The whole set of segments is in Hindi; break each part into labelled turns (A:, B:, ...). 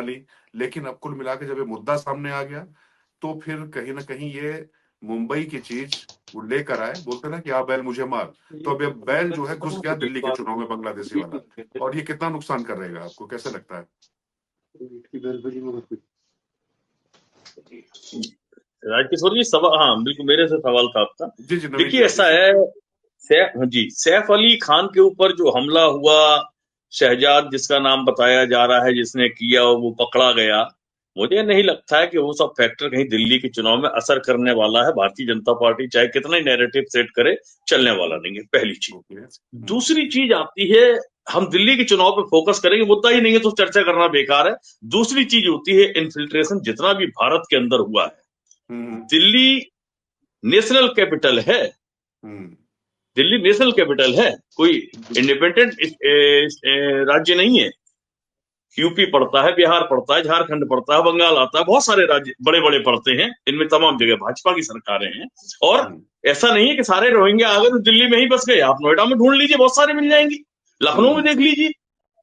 A: ली, लेकिन अब कुल मिला के जब ये मुद्दा सामने आ गया तो फिर कहीं ना कहीं ये मुंबई की चीज वो लेकर आए, बोलते ना कि आ बैल मुझे मार। तो अब ये बैल जो है घुस गया दिल्ली के चुनाव में, बांग्लादेशी वाला। और ये कितना नुकसान कर रहेगा, आपको कैसे लगता है?
B: राजकिशोर जी, सवाल, हाँ बिल्कुल मेरे से सवाल था आपका।
A: जी जी, नवीन जी
B: देखिए
A: आप
B: ऐसा
A: पूछिए।
B: है, हाँ जी, सैफ अली खान के ऊपर जो हमला हुआ, शहजाद जिसका नाम बताया जा रहा है जिसने किया, वो पकड़ा गया। मुझे नहीं लगता है कि वो सब फैक्टर कहीं दिल्ली के चुनाव में असर करने वाला है। भारतीय जनता पार्टी चाहे कितना ही नैरेटिव सेट करे, चलने वाला नहीं है, पहली चीज।
A: ओके।
B: दूसरी चीज आती है, हम दिल्ली के चुनाव पे फोकस करेंगे, मुद्दा ही नहीं है तो चर्चा करना बेकार है। दूसरी चीज होती है इन्फिल्ट्रेशन, जितना भी भारत के अंदर हुआ है।
A: हम्म
B: दिल्ली नेशनल कैपिटल है,
A: हम्म
B: दिल्ली नेशनल कैपिटल है, कोई इंडिपेंडेंट राज्य नहीं है। यूपी पड़ता है, बिहार पड़ता है, झारखंड पड़ता है, बंगाल आता है, बहुत सारे राज्य बड़े बड़े पड़ते हैं, इनमें तमाम जगह भाजपा की सरकारें हैं। और
A: हम्म
B: ऐसा नहीं है कि सारे रोहिंग्या आ गए तो दिल्ली में ही बस गए। आप नोएडा में ढूंढ लीजिए, बहुत सारे मिल जाएंगी। लखनऊ में
A: हम्म
B: देख लीजिए,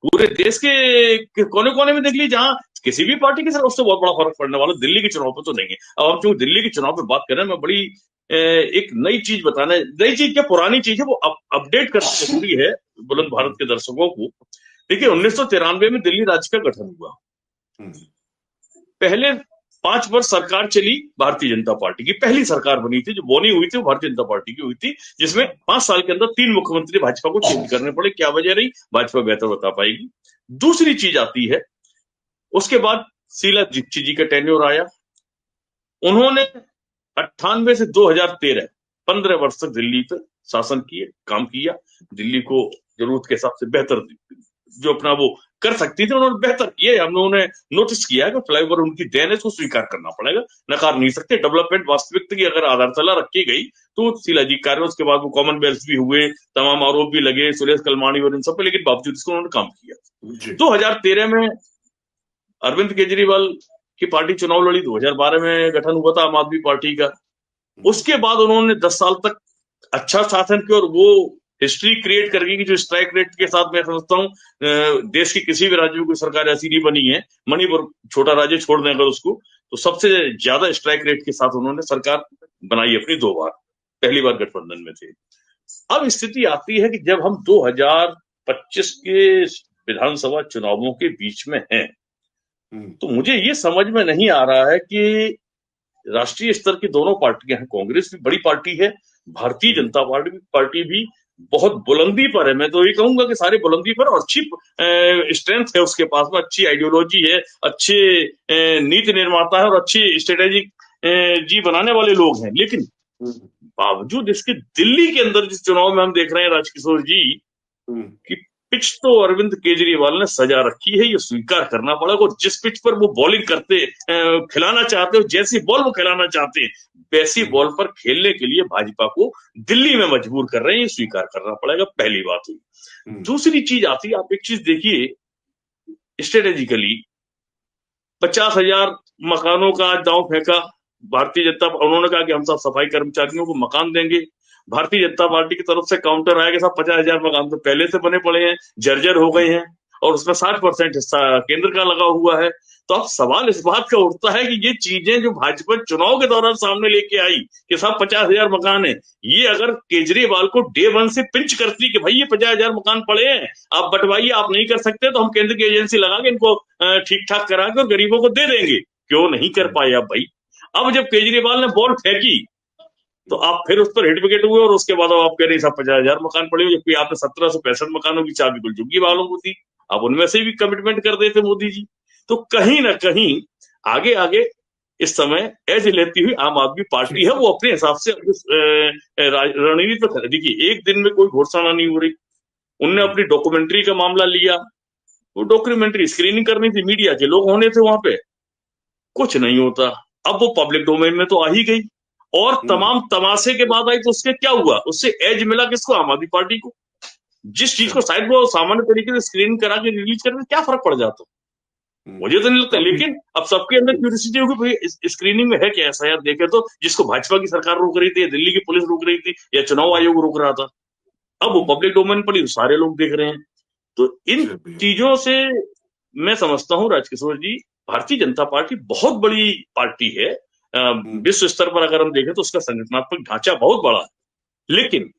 B: पूरे देश के कोने कोने में देख लीजिए, जहां किसी भी पार्टी की सर उससे बहुत बड़ा फर्क पड़ने वाला, दिल्ली के चुनाव पर तो नहीं है। अब हम चूंकि दिल्ली के चुनाव पर बात कर रहे हैं, मैं बड़ी एक नई चीज बताना, नई चीज क्या पुरानी चीज है, वो अपडेट करना जरूरी है बुलंद भारत के दर्शकों को। देखिए 1993 में दिल्ली राज्य का गठन हुआ।
A: हम्म
B: पहले 5 वर्ष सरकार चली भारतीय जनता पार्टी की, पहली सरकार बनी थी जो बनी हुई थी, वो भारतीय जनता पार्टी की हुई थी, जिसमें 5 साल के अंदर 3 मुख्यमंत्री भाजपा को चेंज करने पड़े। क्या वजह रही, भाजपा बेहतर बता पाएगी। दूसरी चीज आती है, उसके बाद शीला दीक्षित जी का टेन्योर आया। उन्होंने 98 से 2013 15 वर्ष तक दिल्ली पे शासन किए, काम किया, दिल्ली को जरूरत के हिसाब से बेहतर जो अपना वो कर सकती थी उन्होंने बेहतर किया। हम लोगों ने नोटिस किया है कि फ्लाईओवर उनकी देन है, इसको स्वीकार करना पड़ेगा, नकार नहीं सकते। डेवलपमेंट वास्तविकता की अगर आधारशिला रखी गई तो शीला जी कार्य, उसके बाद वो कॉमनवेल्थ भी हुए, तमाम आरोप भी लगे सुरेश कलमाणी और इन सब पे, लेकिन बावजूद इसको उन्होंने काम किया।
A: जी
B: 2013 में अरविंद केजरीवाल की पार्टी चुनाव लड़ी, 2012 में गठन हुआ था आम आदमी पार्टी का। उसके बाद उन्होंने 10 साल तक अच्छा शासन किया, और वो हिस्ट्री क्रिएट कर गई कि जो स्ट्राइक रेट के साथ, मैं समझता हूँ देश के किसी भी राज्य में कोई सरकार ऐसी नहीं बनी है, मणिपुर छोटा राज्य छोड़ दें अगर उसको, तो सबसे ज्यादा स्ट्राइक रेट के साथ उन्होंने सरकार बनाई अपनी 2 बार, पहली बार गठबंधन में थे। अब स्थिति आती है कि जब हम 2025 के विधानसभा चुनावों के बीच में हैं, तो मुझे ये समझ में नहीं आ रहा है कि राष्ट्रीय स्तर की दोनों पार्टियां हैं, कांग्रेस भी बड़ी पार्टी है, भारतीय जनता पार्टी भी बहुत बुलंदी पर है। मैं तो ये कहूंगा कि सारे बुलंदी पर, और अच्छी स्ट्रेंथ है उसके पास में, अच्छी आइडियोलॉजी है, अच्छे नीति निर्माता है, और अच्छी स्ट्रेटेजी जी बनाने वाले लोग हैं। लेकिन बावजूद इसके दिल्ली के अंदर जिस चुनाव में हम देख रहे हैं राजकिशोर जी, कि पिच तो अरविंद केजरीवाल ने सजा रखी है, ये स्वीकार करना पड़ेगा। और जिस पिच पर वो बॉलिंग करते खिलाना चाहते हो, जैसी बॉल वो खिलाना चाहते हैं, वैसी बॉल पर खेलने के लिए भाजपा को दिल्ली में मजबूर कर रहे हैं, ये स्वीकार करना पड़ेगा, पहली बात हुई। दूसरी चीज आती है, आप एक चीज देखिए स्ट्रेटेजिकली, 50,000 मकानों का दांव फेंका भारतीय जनता, उन्होंने कहा कि हम सब सफाई कर्मचारियों को मकान देंगे। भारतीय जनता पार्टी की तरफ से काउंटर आया कि साहब 50,000 मकान तो पहले से बने पड़े हैं, जर्जर हो गए हैं, और उसमें 60% हिस्सा केंद्र का लगा हुआ है। तो अब सवाल इस बात का उठता है कि ये चीजें जो भाजपा चुनाव के दौरान सामने लेके आई कि साहब 50,000 मकान है, ये अगर केजरीवाल को डे वन से पिंच करती कि भाई ये 50,000 मकान पड़े हैं, आप बंटवाइए, आप नहीं कर सकते तो हम केंद्र की एजेंसी लगा के इनको ठीक ठाक करा के और गरीबों को दे देंगे, क्यों नहीं कर पाए आप भाई। अब जब केजरीवाल ने बॉल फेंकी तो आप फिर उस पर हिट विकेट हुए, और उसके बाद आप कह रहे साहब 50,000 मकान पड़े हुए, जबकि आपने 1765 मकानों की चाबी कुल झुग्गी वालों को थी, अब उनमें से भी कमिटमेंट कर देते मोदी जी। तो कहीं ना कहीं आगे आगे इस समय एज लेती हुई आम आदमी पार्टी है, वो अपने हिसाब से रणनीति पर। देखिए एक दिन में कोई घोषणा नहीं हो रही, उनने अपनी डॉक्यूमेंट्री का मामला लिया, वो डॉक्यूमेंट्री स्क्रीनिंग करनी थी, मीडिया के लोग होने थे वहां पे, कुछ नहीं होता। अब वो पब्लिक डोमेन में तो आ ही गई, और तमाम तमाशे के बाद आई, तो उसके क्या हुआ, उससे एज मिला किसको, आम आदमी पार्टी को। जिस चीज को शायद वो सामान्य तरीके से स्क्रीन करा के रिलीज करने क्या फर्क पड़ जाता, मुझे तो नहीं लगता। लेकिन अब सबके अंदर क्यूरियोसिटी होगी, भाई स्क्रीनिंग में है क्या ऐसा यार, देखे तो जिसको भाजपा की सरकार रोक रही थी, या दिल्ली की पुलिस रोक रही थी, या चुनाव आयोग रोक रहा था, अब वो पब्लिक डोमेन पड़ी, सारे लोग देख रहे हैं। तो इन चीजों से मैं समझता हूं राजकिशोर जी, भारतीय जनता पार्टी बहुत बड़ी पार्टी है। विश्व स्तर पर अगर हम देखें तो उसका संगठनात्मक ढांचा बहुत बड़ा है, लेकिन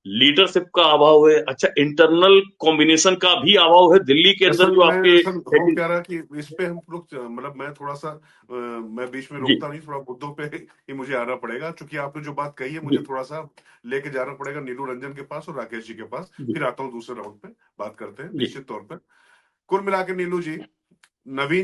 B: लीडरशिप का अभाव है। अच्छा, इंटरनल कॉम्बिनेशन का भी अभाव है दिल्ली के अंदर जो आपके।
A: असल हो क्या रहा कि इस पे हम लोग मतलब मैं थोड़ा सा मैं बीच में
B: जी
A: रोकता नहीं, थोड़ा मुद्दों पे ही मुझे आना पड़ेगा, क्योंकि आपने जो बात कही है मुझे
B: जी
A: थोड़ा सा लेके जाना पड़ेगा नीलू रंजन के पास और राकेश जी के पास,
B: जी
A: फिर आता हूँ दूसरे राउंड पे, बात करते हैं
B: जी
A: निश्चित तौर पर। कुल मिला के नीलू जी, नवीन